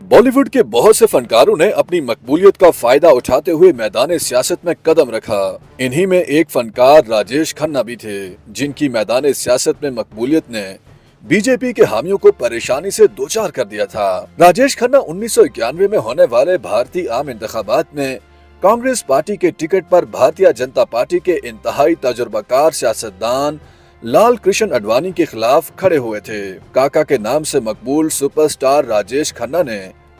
बॉलीवुड के बहुत से फनकारों ने अपनी मकबूलियत का फायदा उठाते हुए मैदान सियासत में कदम रखा। इन्हीं में एक फनकार राजेश खन्ना भी थे, जिनकी मैदान सियासत में मकबूलियत ने बीजेपी के हामियों को परेशानी से दो चार कर दिया था। राजेश खन्ना 1991 में होने वाले भारतीय आम इंतखाबात में कांग्रेस पार्टी के टिकट पर भारतीय जनता पार्टी के इंतहाई तजुर्बाकार सियासतदान लाल कृष्ण आडवाणी के खिलाफ खड़े हुए थे। काका के नाम से मकबूल सुपरस्टार राजेश खन्ना ने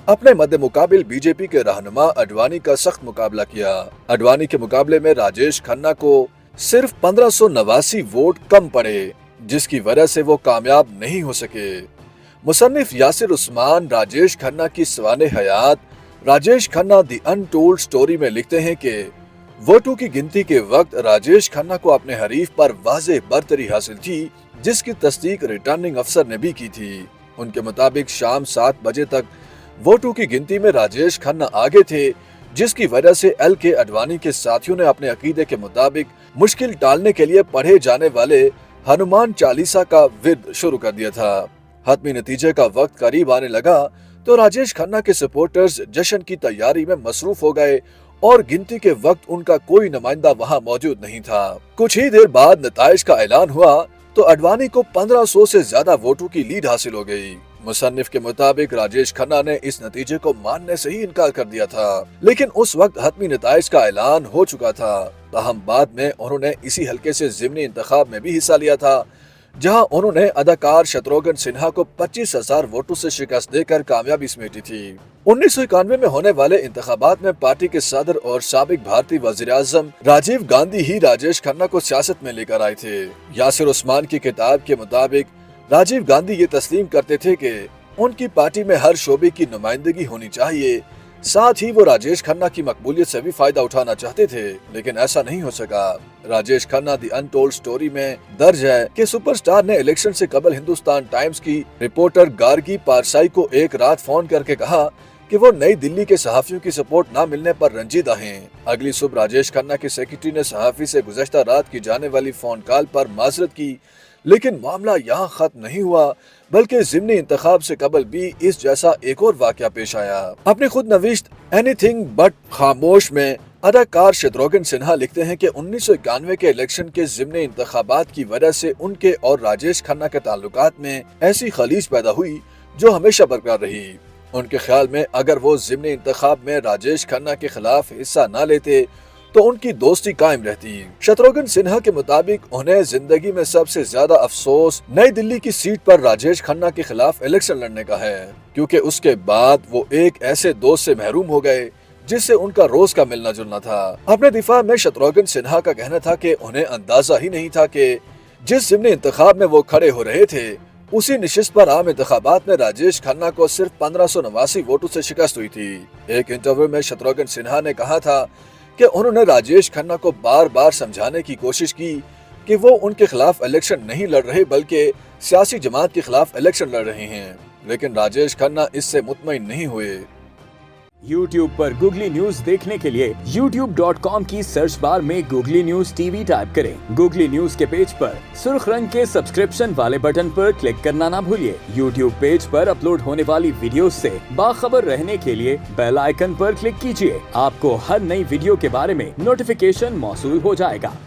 अपने मद्दे मुकाबिल बीजेपी के रहनुमा आडवाणी का सख्त मुकाबला किया। आडवाणी के मुकाबले में राजेश खन्ना को सिर्फ 1589 वोट कम पड़े, जिसकी वजह से वो कामयाब नहीं हो सके। मुसन्निफ यासिर उस्मान राजेश खन्ना की Sawane Hayat Rajesh Khanna the untold story में लिखते हैं कि वोटों की गिनती के वक्त राजेश खन्ना को अपने हरीफ पर वाज़ेह बरतरी हासिल थी, जिसकी तस्दीक रिटर्निंग अफसर ने भी की थी। उनके मुताबिक शाम 7 बजे तक वोटों की गिनती में राजेश खन्ना आगे थे, जिसकी वजह से LK आडवाणी के साथियों ने अपने अकीदे के मुताबिक मुश्किल टालने के लिए पढ़े जाने वाले हनुमान चालीसा का विर्द शुरू कर दिया था। हतमी नतीजे का वक्त करीब आने लगा तो राजेश खन्ना के सपोर्टर्स जश्न की तैयारी में मसरूफ हो गए और गिनती के वक्त उनका कोई नुमाइंदा वहां मौजूद नहीं था। कुछ ही देर बाद नताइज का ऐलान हुआ तो आडवाणी को 1500 से ज्यादा वोटों की लीड हासिल हो गई। मुसन्निफ के मुताबिक राजेश खन्ना ने इस नतीजे को मानने से ही इनकार कर दिया था, लेकिन उस वक्त हतमी नताइज का ऐलान हो चुका था। ताहम बाद में उन्होंने इसी हल्के से ज़िमनी इंतखाब में भी हिस्सा लिया था, जहां उन्होंने अदाकार शत्रुघ्न सिन्हा को 25,000 वोटों से शिकस्त देकर कामयाबी समेटी थी। 1991 में होने वाले इंतखाबात में पार्टी के सदर और साबिक भारतीय वज़ीर-ए-आज़म राजीव गांधी ही राजेश खन्ना को सियासत में लेकर आए थे। यासिर उस्मान की किताब के मुताबिक राजीव गांधी ये तस्लीम करते थे कि उनकी पार्टी में हर शोबे की नुमाइंदगी होनी चाहिए। साथ ही वो राजेश खन्ना की मकबूलियत से भी फायदा उठाना चाहते थे, लेकिन ऐसा नहीं हो सका। Rajesh Khanna the untold story में दर्ज है कि सुपरस्टार ने इलेक्शन से कबल हिंदुस्तान टाइम्स की रिपोर्टर गार्गी पारसाई को एक रात फोन करके कहा कि वो नई दिल्ली के सहाफियों की सपोर्ट न मिलने पर रंजीदा हैं। अगली सुबह राजेश खन्ना के सेक्रेटरी ने सहाफी से गुज़श्ता रात की जाने वाली फोन कॉल पर माजरत की, लेकिन मामला यहाँ खत्म नहीं हुआ, बल्कि ज़िमनी इंतखाब से कबल भी इस जैसा एक और वाक़या पेश आया। अपनी खुद नविश्त एनीथिंग बट खामोश में अदाकार शत्रुघ्न सिन्हा लिखते हैं कि 1991 के इलेक्शन के ज़िमनी इंतखाबात की वजह से उनके और राजेश खन्ना के ताल्लुकात में ऐसी खलीज पैदा हुई जो हमेशा बरकरार रही। उनके ख्याल में अगर वो ज़िमनी इंतखाब में राजेश खन्ना के खिलाफ हिस्सा न लेते तो उनकी दोस्ती कायम रहती। शत्रुघ्न सिन्हा के मुताबिक उन्हें जिंदगी में सबसे ज्यादा अफसोस नई दिल्ली की सीट पर राजेश खन्ना के खिलाफ इलेक्शन लड़ने का है, क्योंकि उसके बाद वो एक ऐसे दोस्त से महरूम हो गए जिससे उनका रोज का मिलना जुलना था। अपने दिफा में शत्रुघ्न सिन्हा का कहना था कि उन्हें अंदाजा ही नहीं था कि जिस ज़िमनी इंतखाब में वो खड़े हो रहे थे, उसी निशिस्त पर आम इंतखाबात में राजेश खन्ना को सिर्फ 1589 वोटों से शिकस्त हुई थी। एक इंटरव्यू में शत्रुघ्न सिन्हा ने कहा था कि उन्होंने राजेश खन्ना को बार बार समझाने की कोशिश की कि वो उनके खिलाफ इलेक्शन नहीं लड़ रहे, बल्कि सियासी जमात के खिलाफ इलेक्शन लड़ रहे हैं, लेकिन राजेश खन्ना इससे मुतमईन नहीं हुए। YouTube पर गूगली न्यूज देखने के लिए youtube.com की सर्च बार में गूगली न्यूज TV टाइप करें। गूगली न्यूज के पेज पर सुर्ख रंग के सब्सक्रिप्शन वाले बटन पर क्लिक करना ना भूलिए। YouTube पेज पर अपलोड होने वाली वीडियोस से बाखबर रहने के लिए बेल आइकन पर क्लिक कीजिए। आपको हर नई वीडियो के बारे में नोटिफिकेशन मौसूल हो जाएगा।